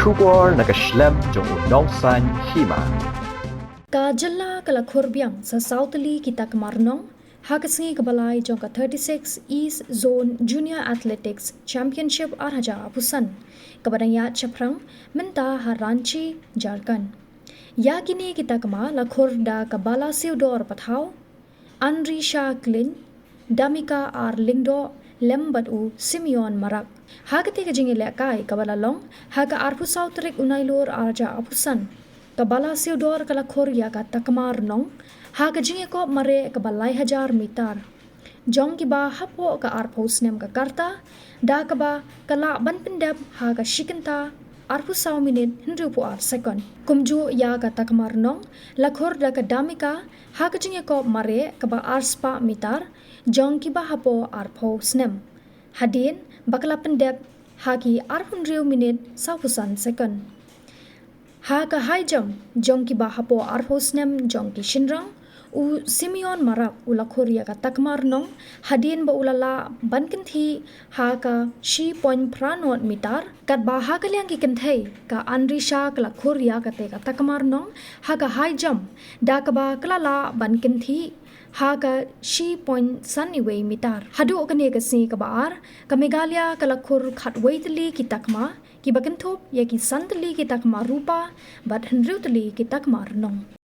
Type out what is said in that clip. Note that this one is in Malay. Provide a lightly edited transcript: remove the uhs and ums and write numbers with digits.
Shubor nakaslem jong unong san Hima. Ka jalla kala Khur biang sa Southly kita ke Rnong, hakasingi kebalai jong ka 36 East Zone Junior Athletics Championship Arhaja Apusan. Kabadang ya chaprang menta Haranchi Jharkhand. Ya kini kita kema la Khur da kabala siudor pathau, Andri Shah Klin, Damika ar Lingdo lembat u Simeon Marak. Hagati ka jingi lekai kabala long, haga arpusau terik unailur arja apusan. Kabala siudor kala Khur ya ka Takma Rnong, haga jingi ko mare kabalai hajar mitar. Jong kiba hapo ka arpos nem ka karta, da kaba kala ban pendap haga shikenta arpusau minit hindu pu ar second. Kumju ya ka Takma Rnong, la Khur da ka Damika, haga jingi ko mare kaba arspa mitar, jong kiba hapo arpos nem. Hadin bakla pendap hagi arpundriu minit saupusan second. Haga high jump jong ki bahapo arhosnem jong ki shinrang u Simeon Marak ula Khur ya ka Takma Rnong hadin ba ulala bankin thi haga shi point pranot mitar kat ba haga liang ki kenthei ka Andri Shah kala Khur ya ka te ka Takma Rnong haga high jump da ka ba klala bankin thi haga shi point sunny mitar hadu kane ka si ka baar ka Meghalaya kala Khur khat waitli ki Takma ki bakentop ya ki santli ki Takma rupa bat henrutli ki Takma Rnong.